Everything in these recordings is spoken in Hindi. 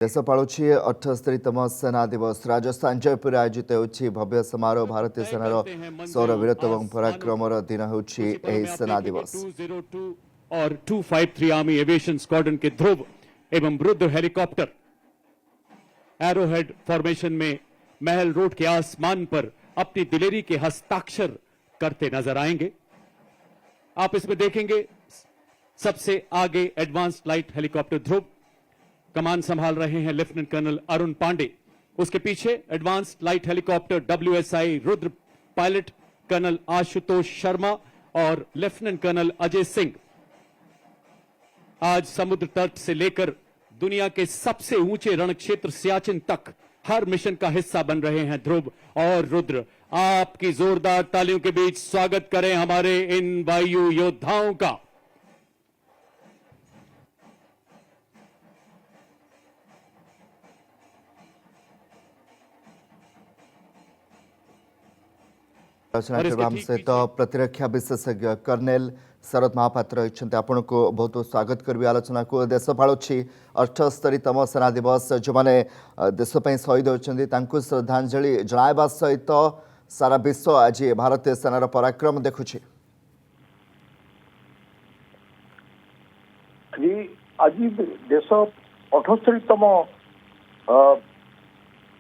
देश पालुछि 78तम सेना दिवस। राजस्थान जयपुर आयोजित होछि भव्य समारोह। भारतीय सेनार शौर्यवीरत्व और पराक्रमर दिन होछि एही सेना दिवस। 202 और 253 आर्मी एविएशन स्क्वाड्रन के ध्रुव एवं रुद्र हेलीकॉप्टर एरोहेड फॉर्मेशन में महल रोड के आसमान पर अपनी दिलेरी के हस्ताक्षर करते नजर आएंगे। आप इसमें देखेंगे सबसे आगे एडवांस्ड लाइट हेलीकॉप्टर ध्रुव, कमान संभाल रहे हैं लेफ्टिनेंट कर्नल अरुण पांडे। उसके पीछे advanced light helicopter WSI Rudra pilot colonel Ashutosh Sharma और लेफ्टिनेंट कर्नल अजय सिंह। आज समुद्र तट से लेकर दुनिया के सबसे ऊंचे रण क्षेत्र सियाचिन तक हर मिशन का हिस्सा बन रहे हैं ध्रुव और रुद्र। आपकी जोरदार तालियों के बीच स्वागत करें हमारे इन वायु योद्धाओं का। सहित प्रतिरक्षा विशेषज्ञ कर्नेल शरद महापात्र होती। आपण को बहुत स्वागत करी आलोचना को। देश पालुछि 78तम सेना दिवस। जो मैंने देशपाई शहीद होती श्रद्धांजलि जनाइबा सहित सारा विश्व आज भारतीय सेनार पराक्रम देखुछि। आज देश 78तम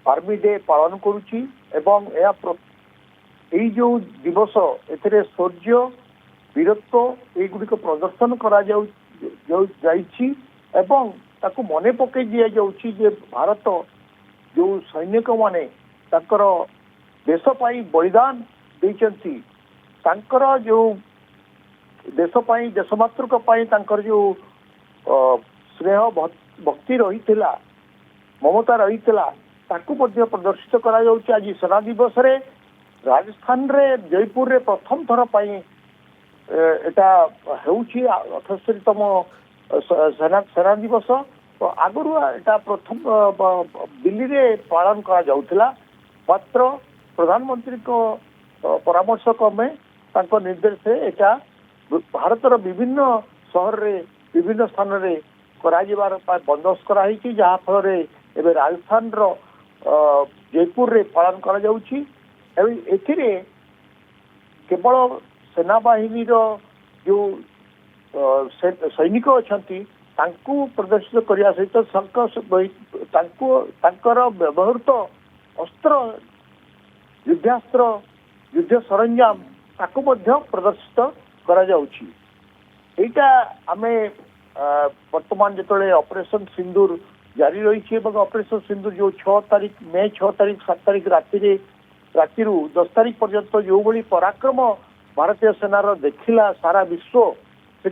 आर्मी डे पालन करुछि एवं यही जो दिवस एथिरे शौर्य वीरत्व एगुड़िक प्रदर्शन करा जाइछि एवं ताकू मने पकई दिया जाउछि जे भारत जो सैनिक माने ताकर देश पाई बलिदान देइचंती, तांकर जो देश पाई देशमातृक पाई तांकर जो स्नेह भक्ति रहिथिला, ममता रहिथिला, ताकू मध्ये प्रदर्शित करा जाउछि। आज सेना दिवस रे राजस्थान रे जयपुर रे प्रथम थर पाई एटा हेउछि 78तम सेना दिवस। तो आगुरु एटा प्रथम दिल्ली रे पालन करा जाउथिला, मात्र प्रधानमंत्री को परामर्श क्रमे तांको निर्देश से एटा भारतर विभिन्न शहर रे विभिन्न स्थान रे करा जिबार बंदोबस्त करा हिछि, जहा फल रे एबे राजस्थान रो जयपुर रे पालन करा जाउछि। एथिरे केवल सेना बाहिनी जो सैनिक अच्छा प्रदर्शित करने सहित व्यवहृत अस्त्र युद्धास्त्र युद्ध सरंजाम ताकू प्रदर्शित करा जाउछि। एटा आमे वर्तमान जिते ऑपरेशन सिंदूर जारी रही ऑपरेशन सिंदूर जो 6 तारीख मे 6 तारीख 7 तारीख राति 10 तारीख पर्यंत जो बड़ी पराक्रम भारतीय सेनार देखिला सारा विश्व, से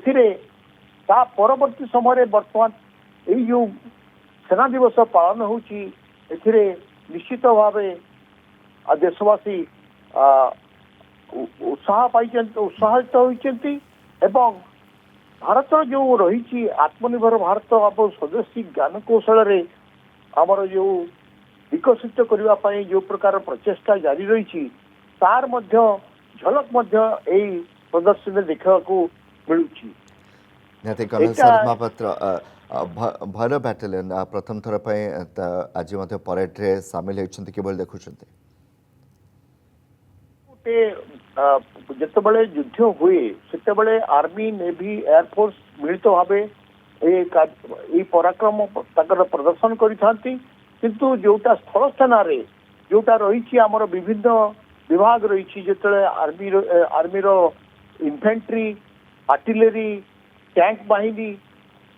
परवर्ती समय वर्तमान यही जो सेना दिवस पालन होची एथिरे निश्चित भाव देशवासी उत्साहित होइचंती एवं भारत जो रही आत्मनिर्भर भारत आप स्वदेशी ज्ञान कौशल रे आमर जो विकसित करने जो प्रकार प्रचेष्टा जारी रही तार मध्य झलक मध्य एई प्रदर्शन देखा मिलुछि। कर्नल शरद महापात्र भैरव बैटालियन प्रथम थर आज परेड रे सामिल होती किभली देखुछन्ते? जिते युद्ध हुए से आर्मी नेवी एयरफोर्स मिलित भाव पराक्रम प्रदर्शन करिथांती, किंतु जोटा स्थल सेना रे जोटा रही आमर विभिन्न विभाग रही जिते आर्मी इन्फेंट्री आर्टिलरी टैंक बाहिनी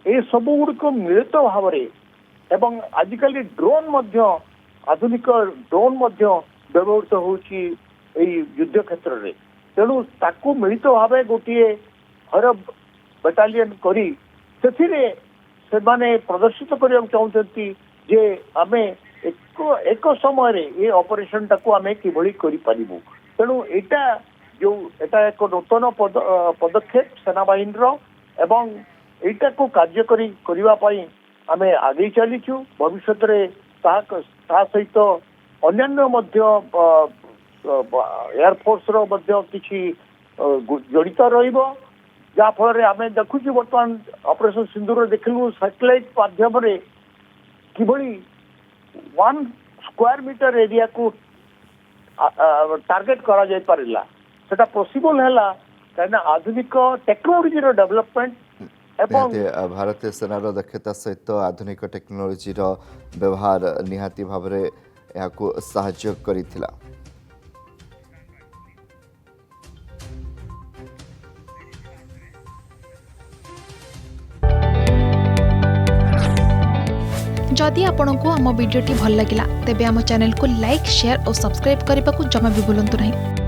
ए सब गुड़िक मिलित भाव एवं आजिकल ड्रोन आधुनिक ड्रोन व्यवहृत होची युद्ध क्षेत्र में। तेणु ताकू मिलित भाव गोटे भैरव बेटालियन करी से माने प्रदर्शित करने चाहते जे आमे एक समय रे ये ऑपरेशन टाकू आमे किभली करि परिबु। तेणु एटा एक नूतन पदक्षेप सेना बाहिनी रो एवं एटा को कार्यकरी करिवा पई आमे आगे चलीछु। भविष्य रे ता सहित अन्यान्य मध्य एयरफोर्स रो मध्य किछि जड़ित रहिबो, जहाँफल आम देखुचु बर्तमान ऑपरेशन सिंदूर देखलु सैटेलाइट माध्यम কিভাবে 1 স্কয়ার মিটার এরিয়া কু টার্গেট করা যাই পারিলা সেটা পসিবল হেলা কারণ আধুনিক টেक्नोलॉजी ର ডেভেলপমেন্ট এবং ନିହାତି ଭାରତୀୟ ସେନାର ଦକ୍ଷତା ସହିତ ଆଧୁନିକ ଟେକ୍ନୋଲୋଜିର ବ୍ୟବହାର ନିହାତି ଭାବରେ ଏହାକୁ ସାହାଯ୍ୟ କରିଥିଲା। जदि आपंक आम भिडी भल लगा तेब आम चैनल को लाइक शेयर और सब्सक्राइब करने को जमा भी भूलु नहीं।